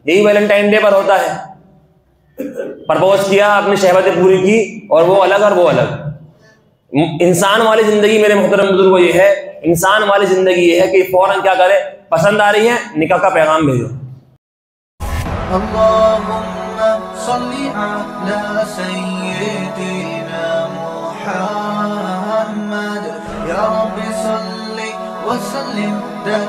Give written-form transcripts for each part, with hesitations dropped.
यही Valentine day पर होता है। प्रपोज किया, अपनी शहवतें पूरी की, और वो अलग और वो अलग। इंसान वाली जिंदगी मेरे मोहतरम बुजुर्गों ये है, इंसान वाली जिंदगी ये है कि फौरन क्या करे, पसंद आ रही है निकाह का पैगाम भेजो। अल्लाहुम्मा सल्ली अला सय्यिदिना मुहम्मद या रब्बी सल्ली व सल्लिम।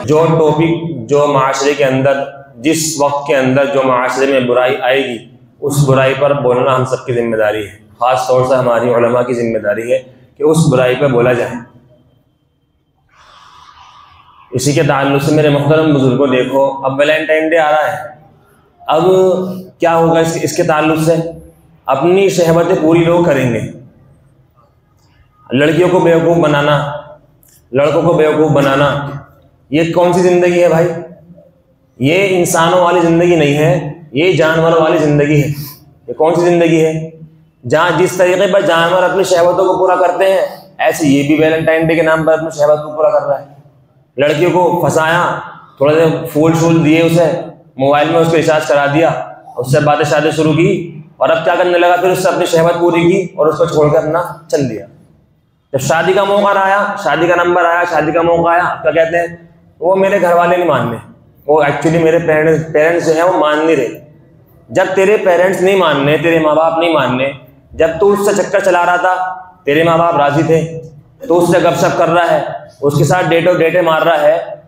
जो टॉपिक, जो माशरे के अंदर, जिस वक्त के अंदर जो माशरे में बुराई आएगी, उस बुराई पर बोलना हम सबकी जिम्मेदारी है। ख़ास तौर से हमारी उलमा की जिम्मेदारी है कि उस बुराई पर बोला जाए। इसी के ताल्लुक से मेरे मुहतरम बुजुर्गों, देखो अब वैलेंटाइन डे आ रहा है, अब क्या होगा इसके ताल्लुक से, अपनी शहवतें पूरी लोग करेंगे। लड़कियों को बेवकूफ़ बनाना, लड़कों को बेवकूफ़ बनाना, ये कौन सी ज़िंदगी है भाई? ये इंसानों वाली ज़िंदगी नहीं है, ये जानवरों वाली ज़िंदगी है। ये कौन सी ज़िंदगी है? जहाँ जिस तरीके पर जानवर अपनी शहवतों को पूरा करते हैं, ऐसे ये भी वैलेंटाइन डे के नाम पर अपनी शहवत को पूरा कर रहा है। लड़कियों को फंसाया, थोड़ा सा फूल शूल दिए, उसे मोबाइल में उसको रिचार्ज करा दिया, उससे बातें शादी शुरू की, और अब क्या करने लगा, फिर उससे अपनी शहवत पूरी की और उसको छोड़कर अपना चल दिया। जब शादी का मौका आया, शादी का नंबर आया, शादी का मौका आया, क्या कहते हैं, वो मेरे घर वाले नहीं मान रहे, वो एक्चुअली मेरे पेरेंट्स जो हैं वो मान नहीं रहे। जब तेरे पेरेंट्स नहीं मान रहे, तेरे माँ बाप नहीं मान रहे, जब तू उससे चक्कर चला रहा था, तेरे माँ बाप राजी थे, तो उससे गपशप कर रहा है, उसके साथ डेटे मार रहा है।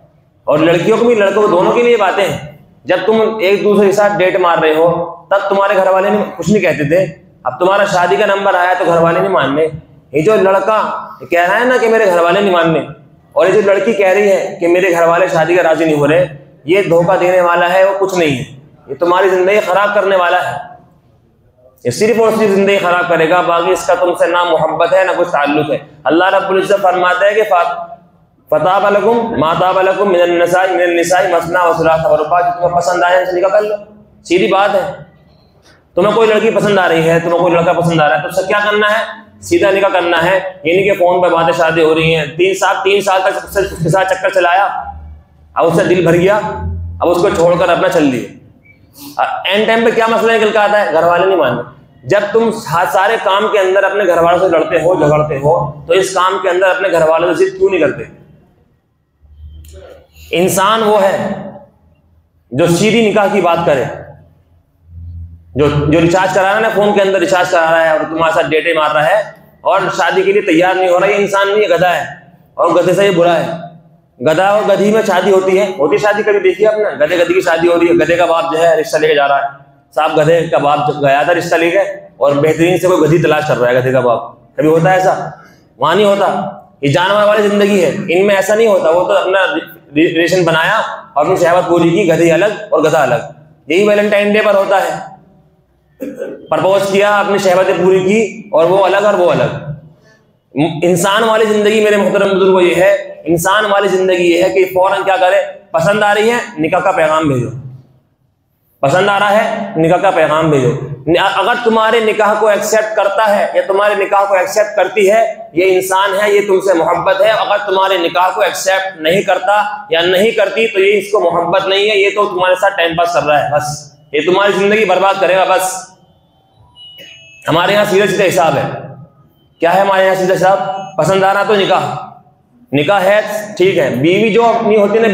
और लड़कियों को भी, लड़कों को, दोनों के लिए बातें हैं। जब तुम एक दूसरे के साथ डेट मार रहे हो, तब तुम्हारे घर वाले कुछ नहीं कहते थे। अब तुम्हारा शादी का नंबर आया तो घर वाले नहीं मानने। ये जो लड़का कह रहा है ना कि मेरे घर वाले नहीं मानने, और ये जो लड़की कह रही है कि मेरे घर वाले शादी का राजी नहीं हो रहे, ये धोखा देने वाला है, वो कुछ नहीं है। ये तुम्हारी जिंदगी खराब करने वाला है। ये सिर्फ और सिर्फ जिंदगी खराब करेगा, बाकी इसका तुमसे ना मोहब्बत है ना कुछ ताल्लुक है। अल्लाह रब्बुल इज्जत फरमाता है कि फताब लकुम माताब लकुम मिनन निसाई मसना व सुलासा व रुबा, जो तुम्हें पसंद आए उनसे निकाह कर लो। सीधी बात है। तुम्हें कोई लड़की पसंद आ रही है, तुम्हें कोई लड़का पसंद आ रहा है, तो उससे क्या करना है? सीधा निकाह करना है। ये नहीं कि फोन पर बातें शादी हो रही हैं, 3 साल तक उसके साथ चक्कर चलाया, अब उससे दिल भर गया, अब उसको छोड़कर अपना चल दिए। एंड टाइम पे क्या मसला निकल कर आता है? घर वाले नहीं मानते। जब तुम सारे काम के अंदर अपने घर वालों से लड़ते हो, झगड़ते हो, तो इस काम के अंदर अपने घर वालों से जिद क्यों नहीं करते? इंसान वो है जो सीधी निकाह की बात करे, जो रिचार्ज करा रहा है ना, फोन के अंदर रिचार्ज करा रहा है और तुम्हारे साथ डेटे मार रहा है और शादी के लिए तैयार नहीं हो रहा। ये इंसान नहीं, गधा है, और गधे से ये बुरा है। गधा और गधी में शादी होती है शादी कभी देखी आपने? गधे गधी की शादी हो रही है, गधे का बाप जो है रिश्ता लेके जा रहा है। साहब गधे का बाप गया था रिश्ता लेके, और बेहतरीन से कोई गधी तलाश कर रहा है गधे का बाप। कभी होता है ऐसा? वहां नहीं होता। ये जानवर वाली जिंदगी है, इनमें ऐसा नहीं होता। वो तो अपना रिलेशन बनाया और अपनी शहवत पूरी की, गधी अलग और गधा अलग। यही वैलेंटाइन डे पर होता है। प्रपोज किया, अपनी शहवतें पूरी की, और वो अलग और वो अलग। इंसान वाली जिंदगी मेरे मोहतरम बुजुर्गों ये है, इंसान वाली जिंदगी ये है कि फौरन क्या करे, पसंद आ रही है निकाह का पैगाम भेजो। पसंद आ रहा है निकाह का पैगाम भेजो। अगर तुम्हारे निकाह को एक्सेप्ट करता है या तुम्हारे निकाह को एक्सेप्ट करती है, ये इंसान है, ये तुमसे मोहब्बत है। अगर तुम्हारे निकाह को एक्सेप्ट नहीं करता या नहीं करती, तो ये इसको मोहब्बत नहीं है, ये तो तुम्हारे साथ टाइम पास कर रहा है बस। ये तुम्हारी जिंदगी बर्बाद करेगा बस। हमारे यहाँ सीधा सीधा हिसाब है। क्या है हमारे यहाँ सीधा हिसाब? पसंद आ रहा तो निकाह है, ठीक है। बीवी जो अपनी होती है ना,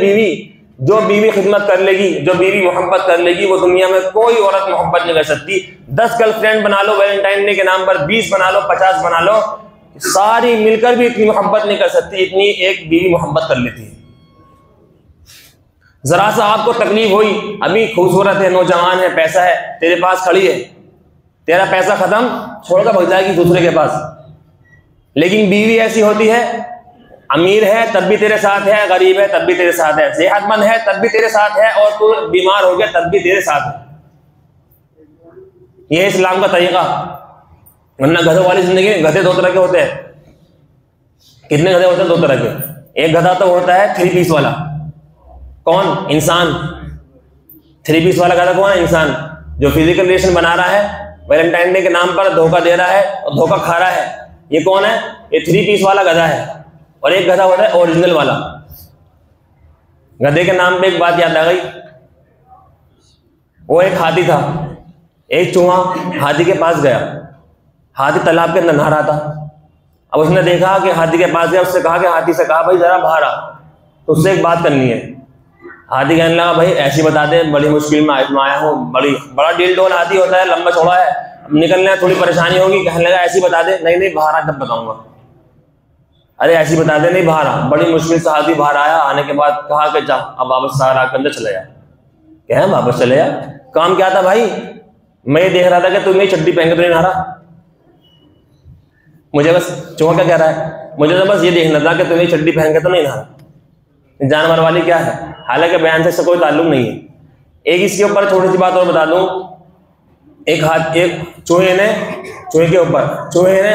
जो बीवी खिदमत कर लेगी, जो बीवी मोहब्बत कर लेगी, वो दुनिया में कोई औरत मोहब्बत नहीं कर सकती। 10 गर्लफ्रेंड बना लो वैलेंटाइन डे के नाम पर, 20 बना लो, 50 बना लो, सारी मिलकर भी इतनी मोहब्बत नहीं कर सकती, इतनी एक बीवी मोहब्बत कर लेती है। जरा सा आपको तकलीफ हुई, अभी खूबसूरत है, नौजवान है, पैसा है, तेरे पास खड़ी है, तेरा पैसा खत्म, छोड़कर भग जाएगी दूसरे के पास। लेकिन बीवी ऐसी होती है, अमीर है तब भी तेरे साथ है, गरीब है तब भी तेरे साथ है, सेहतमंद है तब भी तेरे साथ है, और तू बीमार हो गया तब भी तेरे साथ है। यह है इस्लाम का तरीका। वरना गधों वाली जिंदगी में गधे 2 तरह के होते हैं। कितने गधे होते हैं? 2 तरह के। एक गधा तो होता है 3 पीस वाला। कौन? इंसान। 3 पीस वाला गधा कौन है? इंसान, जो फिजिकल रिलेशन बना रहा है, वैलेंटाइन डे के नाम पर धोखा दे रहा है और धोखा खा रहा है। ये कौन है? ये 3 पीस वाला गधा है। और एक गधा होता है ओरिजिनल वाला। गधे के नाम पे एक बात याद आ गई, वो एक हाथी था, एक चूहा हाथी के पास गया, हाथी तालाब के अंदर नहा रहा था। अब उसने देखा कि हाथी के पास गया, उससे कहा कि हाथी से कहा भाई जरा बाहर आ, तो उससे एक बात करनी है। हाथी कहने लगा भाई ऐसी बता दे, बड़ी मुश्किल में आया हूँ, बड़ा डील डोल हाथी होता है, लंबा चौड़ा है, अब निकलने में थोड़ी परेशानी होगी। कहने लगा ऐसी बता दे। नहीं नहीं बाहर आ तब बताऊंगा। अरे ऐसी बता दे, नहीं बाहर आ। बड़ी मुश्किल से हाथी बाहर आया, आने के बाद कहा कि जा अब वापस सारा के अंदर चले जा। क्या है वापस चले जा? काम क्या था भाई? मैं ये देख रहा था कि तू मेरी चड्डी पहन के तो नहीं नहा रहा। मुझे बस चूहा क्या कह रहा है, मुझे तो बस ये देखना था कि तू मेरी चड्डी पहन के तो नहीं नहा रहा। जानवर वाली क्या है, हालांकि बयान से इसका कोई ताल्लुक नहीं है। एक इसके ऊपर छोटी सी बात और बता दूं, एक चूहे ने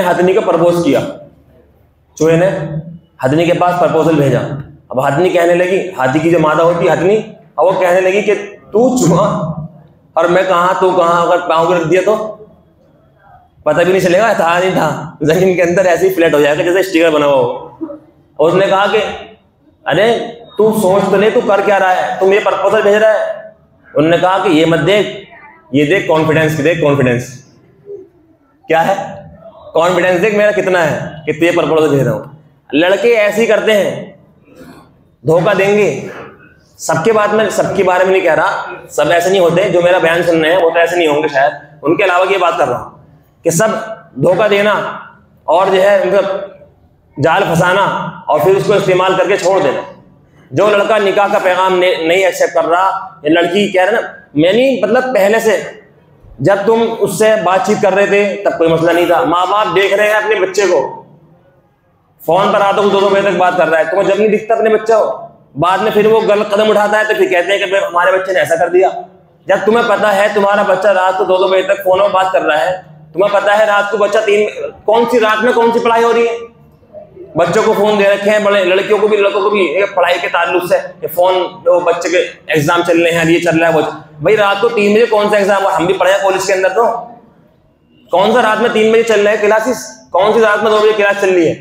हथनी को प्रपोज किया। चूहे ने हथनी के पास प्रपोजल भेजा। अब हथनी कहने लगी, हाथी की जो मादा होती है हथनी, अब वो कहने लगी कि तू चूहा और मैं कहाँ तू कहाँ, अगर पाँव को रख दिया तो पता भी नहीं चलेगा था नहीं था, जमीन के अंदर ऐसे ही फ्लैट हो जाएगा जैसे स्टिकर बना हुआ हो। उसने कहा कि अरे तू सोच तो ले, तू कर क्या रहा है, तू मेरे प्रपोजल भेज रहा है। उन्होंने कहा कि ये मत देख, ये देख कॉन्फिडेंस, देख कॉन्फिडेंस क्या है, कॉन्फिडेंस देख मेरा कितना है कि तुझे प्रपोजल भेज रहा हूँ। लड़के ऐसे ही करते हैं, धोखा देंगे। सबके बारे में नहीं कह रहा, सब ऐसे नहीं होते। जो मेरा बयान सुन रहे हैं वो तो ऐसे नहीं होंगे शायद, उनके अलावा की बात कर रहा हूँ कि सब धोखा देना और जो है मतलब जाल फंसाना और फिर उसको इस्तेमाल करके छोड़ देना। जो लड़का निकाह का पैगाम नहीं एक्सेप्ट कर रहा, ये लड़की कह रहे ना, मैंने मतलब पहले से जब तुम उससे बातचीत कर रहे थे तब कोई मसला नहीं था। माँ बाप देख रहे हैं अपने बच्चे को, फोन पर आता हूँ 2-2 बजे तक बात कर रहा है, तुम्हें जब नहीं दिखता अपने बच्चे को, बाद में फिर वो गलत कदम उठाता है तो फिर कहते हैं कि हमारे बच्चे ने ऐसा कर दिया। जब तुम्हें पता है तुम्हारा बच्चा रात को 2-2 बजे तक फोन में बात कर रहा है, तुम्हें पता है रात को बच्चा कौन सी रात में कौन सी पढ़ाई हो रही है, बच्चों को फोन दे रखे हैं, बड़े लड़कियों को भी लड़कों को भी पढ़ाई के ताल्लुक से ये फोन, जो बच्चे के एग्जाम चल रहे हैं, ये चल रहा है वो। भाई रात को 3 बजे कौन सा एग्जाम, हम भी पढ़े हैं कॉलेज के अंदर, तो कौन सा रात में 3 बजे चल रहा है क्लासेस, कौन सी रात में 2 बजे क्लास चल रही है।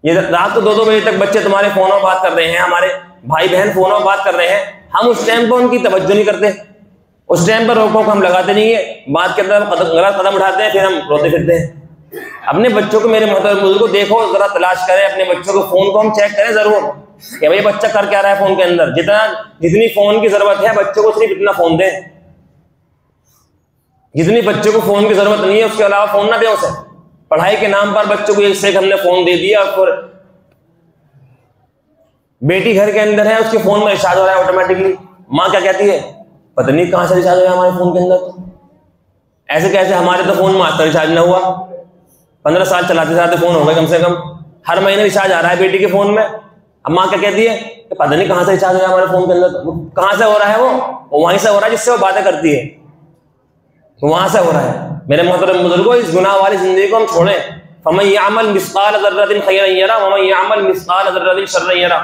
ये रात को 2-2 बजे तक बच्चे तुम्हारे फोन में बात कर रहे हैं, हमारे भाई बहन फोन में बात कर रहे हैं, हम उस टाइम पर उनकी तवज्जो नहीं करते, उस टाइम पर रोक हम लगाते नहीं है, बात के अंदर गलत कदम उठाते हैं, फिर हम रोते फिरते हैं। अपने बच्चों को, मेरे मोहतरम को देखो, जरा तलाश करें अपने बच्चों को, फोन को हम चेक करें जरूर कि भाई बच्चा कर क्या रहा है फोन के अंदर। जितनी फोन की जरूरत है बच्चों को सिर्फ इतना फोन दें, जितनी बच्चों को फोन की जरूरत नहीं है उसके अलावा फोन ना दें उसे। पढ़ाई के नाम पर बच्चों को एक से एक हमने फोन दे दिया, और बेटी घर के अंदर है, उसके फोन में रिचार्ज हो रहा है ऑटोमेटिकली। माँ क्या कहती है, पता नहीं कहां से रिचार्ज हो रहा है हमारे फोन के अंदर, तो ऐसे कैसे, हमारे तो फोन में आज तक रिचार्ज ना हुआ, 15 साल चलाते चलाते फोन हो गए कम से कम, हर महीने रिचार्ज आ रहा है बेटी के फोन में। अब माँ क्या कहती है कि पता नहीं कहां से रिचार्ज हो रहा है हमारे फोन के अंदर, तो कहां से हो रहा है, वो वहीं से हो रहा है जिससे वो बातें करती है, वहां से हो रहा है। मेरे मोहतरम बुजुर्गों, इस गुनाह वाली जिंदगी को हम छोड़ें। फमन यअमल मिस्काल ज़र्रतिन खैरन यरा वमन यअमल मिस्काल ज़र्रतिन शर्रन यरा।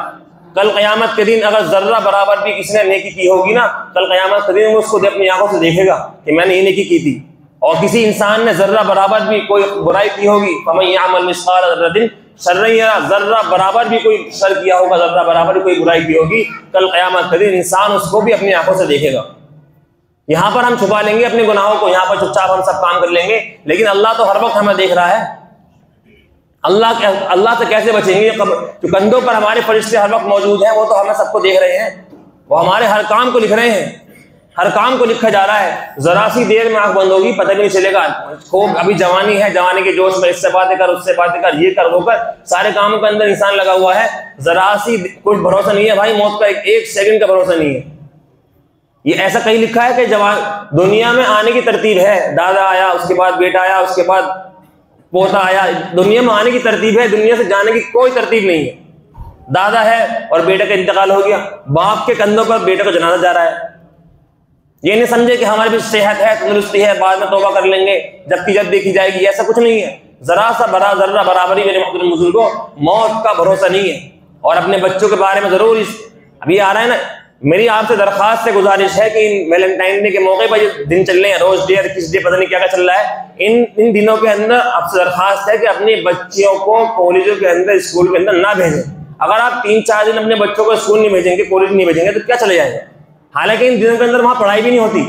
कल क़यामत के दिन अगर जर्रा बराबर भी किसी ने नेकी की होगी ना, कल क़यामत के दिन वो उसको अपनी आंखों से देखेगा कि मैंने ये नेकी की थी। और किसी इंसान ने जर्रा बराबर भी कोई बुराई की होगी, फमन यअमल मिस्काल ज़र्रतिन शर्रन यरा, जर्रा बराबर भी कोई शर किया होगा, जर्रा बराबर भी कोई बुराई की होगी, कल क़यामत के दिन इंसान उसको भी अपनी आंखों से देखेगा। यहाँ पर हम छुपा लेंगे अपने गुनाहों को, यहाँ पर चुपचाप हम सब काम कर लेंगे, लेकिन अल्लाह तो हर वक्त हमें देख रहा है। अल्लाह से कैसे बचेंगे? जो कंधों पर हमारे फरिश्ते हर वक्त मौजूद हैं, वो तो हमें सबको देख रहे हैं, वो हमारे हर काम को लिख रहे हैं, हर काम को लिखा जा रहा है। जरा सी देर में आंख बंद होगी, पता भी नहीं चलेगा। खूब अभी जवानी है, जवानी के जोश में इससे बातें कर, उससे बातें कर, ये कर, वो कर, सारे कामों के अंदर इंसान लगा हुआ है। जरा सी कुछ भरोसा नहीं है भाई, मौत का एक सेकंड का भरोसा नहीं है। ये ऐसा कहीं लिखा है कि जवान दुनिया में आने की तरतीब है, दादा आया, उसके बाद बेटा आया, उसके बाद पोता आया, दुनिया में आने की तरतीब है, दुनिया से जाने की कोई तरतीब नहीं है। दादा है और बेटे का इंतकाल हो गया, बाप के कंधों पर बेटे का जनाजा जा रहा है। ये नहीं समझे कि हमारे भी सेहत है, तंदुरुस्ती है, बाद में तौबा कर लेंगे, जबकि जब देखी जाएगी, ऐसा कुछ नहीं है। जरा सा जर्रा बराबरी मेरे मोहतरम बुजुर्गों, मौत का भरोसा नहीं है। और अपने बच्चों के बारे में जरूर अभी आ रहा है ना, मेरी आपसे दरखास्त से गुजारिश है कि वैलेंटाइन डे के मौके पर जो दिन चल रहे हैं, रोज डे, किस डे, पता नहीं क्या क्या चल रहा है, इन दिनों के अंदर आपसे दरखास्त है कि अपने बच्चियों को कॉलेजों के अंदर, स्कूल के अंदर ना भेजें। अगर आप 3-4 दिन अपने बच्चों को स्कूल नहीं भेजेंगे, कॉलेज नहीं भेजेंगे, तो क्या चले जाएगा? हालांकि इन दिनों के अंदर वहां पढ़ाई भी नहीं होती,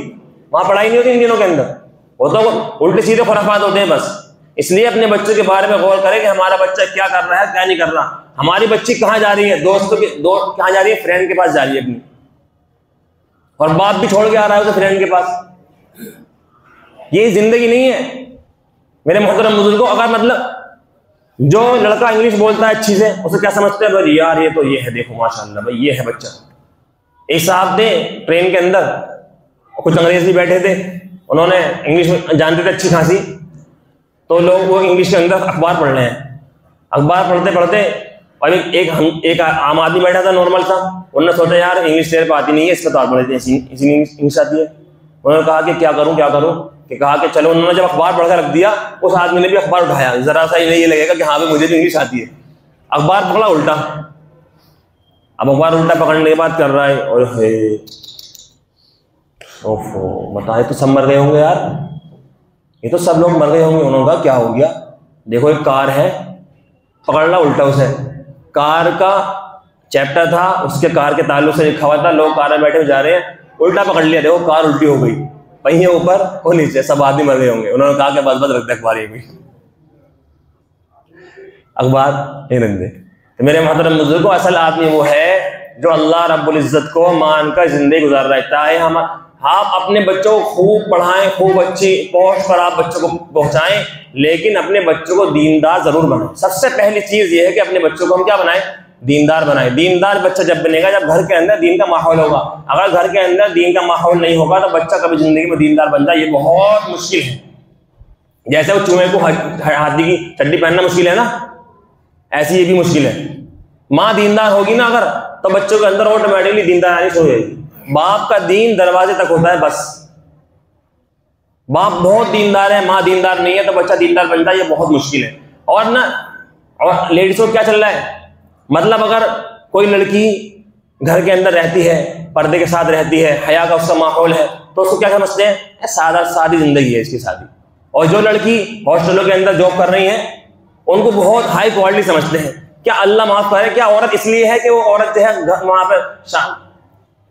वहां पढ़ाई नहीं होती इन दिनों के अंदर, वो तो उल्टे सीधे खुराफात होते हैं बस। इसलिए अपने बच्चों के बारे में गौर करें कि हमारा बच्चा क्या कर रहा है, क्या नहीं कर रहा। हमारी बच्ची कहाँ जा रही है, दोस्तों के दोस्त कहाँ जा रही है, फ्रेंड के पास जा रही है अपनी, और बाप भी छोड़ के आ रहा है उसे फ्रेंड के पास। ये जिंदगी नहीं है मेरे मोहतरम बुजुर्गों। अगर मतलब जो लड़का इंग्लिश बोलता है अच्छी से, उसे क्या समझते हैं भाई, यार ये तो ये है, देखो माशाल्लाह भाई ये है बच्चा। एक साहब थे ट्रेन के अंदर, कुछ अंग्रेज भी बैठे थे, उन्होंने इंग्लिश में जानते थे अच्छी खासी, तो लोग वो इंग्लिश के अंदर अखबार पढ़ रहे हैं। अखबार पढ़ते पढ़ते और एक आम आदमी बैठा था नॉर्मल सा, उन्होंने सोचा यार इंग्लिश तेरे पे आती नहीं है, इसका तो पढ़े थे, इसी इंग्लिश आती है। उन्होंने कहा कि क्या करूं क्या करूं, कि कहा कि चलो, उन्होंने जब अखबार पढ़कर रख दिया, उस आदमी ने भी अखबार उठाया, जरा सा ही नहीं ये लगेगा कि हाँ भाई मुझे भी इंग्लिश आती है। अखबार पकड़ा उल्टा, अब अखबार उल्टा पकड़ने के बाद कर रहा है, और ओफो बताए तो सब मर गए होंगे यार, ये तो सब लोग मर गए होंगे। उन्होंने कहा क्या हो गया, देखो एक कार है, पकड़ ला उल्टा उसे, कार का चैप्टर था, उसके कार के ताल्लुक से लिखा हुआ था, लोग कार में बैठे जा रहे हैं, उल्टा पकड़ लिया, देखो कार उल्टी हो गई, पहिए ऊपर और नीचे, सब आदमी मर गए होंगे। उन्होंने कहा कि बस बस रख दे अखबार, ये भी अखबार नहीं रख दे। तो मेरे मोहतरम बुजुर्गों, असल आदमी वो है जो अल्लाह रब्बुल इज्जत को मानकर जिंदगी गुजार रहा है। चाहे हम अपने बच्चों को खूब पढ़ाएं, खूब अच्छी पहुंच पर आप बच्चों को पहुंचाएं, लेकिन अपने बच्चों को दीनदार जरूर बनाएं। सबसे पहली चीज ये है कि अपने बच्चों को हम क्या बनाएं, दीनदार बनाएं। दीनदार बच्चा जब बनेगा जब घर के अंदर दीन का माहौल होगा। अगर घर के अंदर दीन का माहौल नहीं होगा तो बच्चा कभी जिंदगी में दीनदार बन जाए ये बहुत मुश्किल है। जैसे वो चूहे को हाथी की चड्डी पहनना मुश्किल है ना, ऐसी ये भी मुश्किल है। माँ दीनदार होगी ना अगर, तो बच्चों के अंदर ऑटोमेटिकली दीनदार आनी शुरू होगी। बाप का दीन दरवाजे तक होता है बस, बाप बहुत दीनदार है, माँ दीनदार नहीं है, तो बच्चा दीनदार बन जाए ये बहुत मुश्किल है। और ना, और लेडीज को क्या चल रहा है, मतलब अगर कोई लड़की घर के अंदर रहती है, पर्दे के साथ रहती है, हया का उसका माहौल है, तो उसको क्या समझते हैं, सादा सादी जिंदगी है इसकी शादी। और जो लड़की हॉस्टलों के अंदर जॉब कर रही है, उनको बहुत हाई क्वालिटी समझते हैं। क्या अल्लाह माफ करे, क्या औरत इसलिए है कि वो औरत जो है वहां पर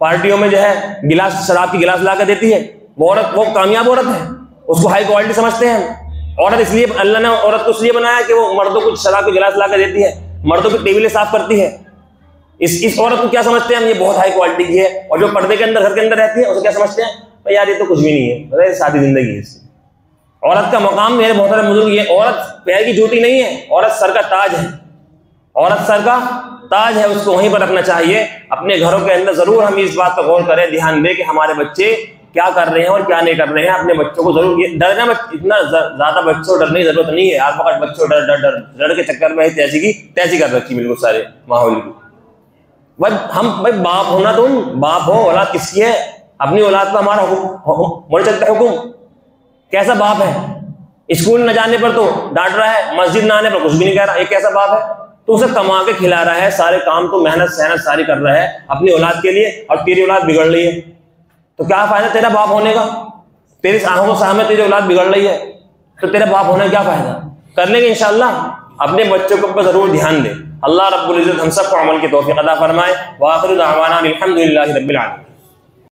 पार्टियों में जो है गिलास शराब की गिलास ला कर देती है, वो औरत वो कामयाब औरत है, उसको हाई क्वालिटी समझते हैं। औरत इसलिए अल्लाह ने औरत को इसलिए बनाया कि वो मर्दों को शराब की गिलास ला कर देती है, मर्दों की टेबलें साफ करती है। इस औरत को क्या समझते हैं हम, ये बहुत हाई क्वालिटी की है। और जो पर्दे के अंदर घर के अंदर रहती है उसे क्या समझते हैं, तो यार ये तो कुछ भी नहीं है, अरे सादी जिंदगी है इसकी। औरत का मकाम मेरे मोहतरम बुजुर्ग, ये औरत पैर की जूती नहीं है, औरत सर का ताज है, औरत सर का ताज है, उसको वहीं पर रखना चाहिए। अपने घरों के अंदर जरूर हम इस बात पर गौर करें, ध्यान दें कि हमारे बच्चे क्या कर रहे हैं और क्या नहीं कर रहे हैं। अपने बच्चों को जरूर डरना, इतना ज्यादा बच्चों को डरने की जरूरत नहीं है। आप अगर बच्चों डर डर डर डर के चक्कर में तैसी की तैसी कर रखी बिल्कुल सारे माहौल की। भाई बाप होना, तुम बाप हो, औलाद किसकी है, अपनी औलाद पर हमारा मोड़ चलता है हुक्म। कैसा बाप है, स्कूल न जाने पर तो डांट रहा है, मस्जिद न आने पर कुछ भी नहीं कह रहा, एक कैसा बाप है। तो उसे कमा के खिला रहा है, सारे काम तो मेहनत सहनत सारी कर रहा है अपनी औलाद के लिए, और तेरी औलाद बिगड़ रही है, तो क्या फायदा तेरा बाप होने का। तेरी आंखों के सामने तेरी औलाद बिगड़ रही है, तो तेरा बाप होने का क्या फायदा। कर लेंगे इंशाअल्लाह, अपने बच्चों के ऊपर जरूर ध्यान दें। अल्लाह रब्बुल इज्जत हम सबको अमल की तौफीक अता फरमाए। व आखिरु दावाना अल्हम्दुलिल्लाहि रब्बिल आलमीन।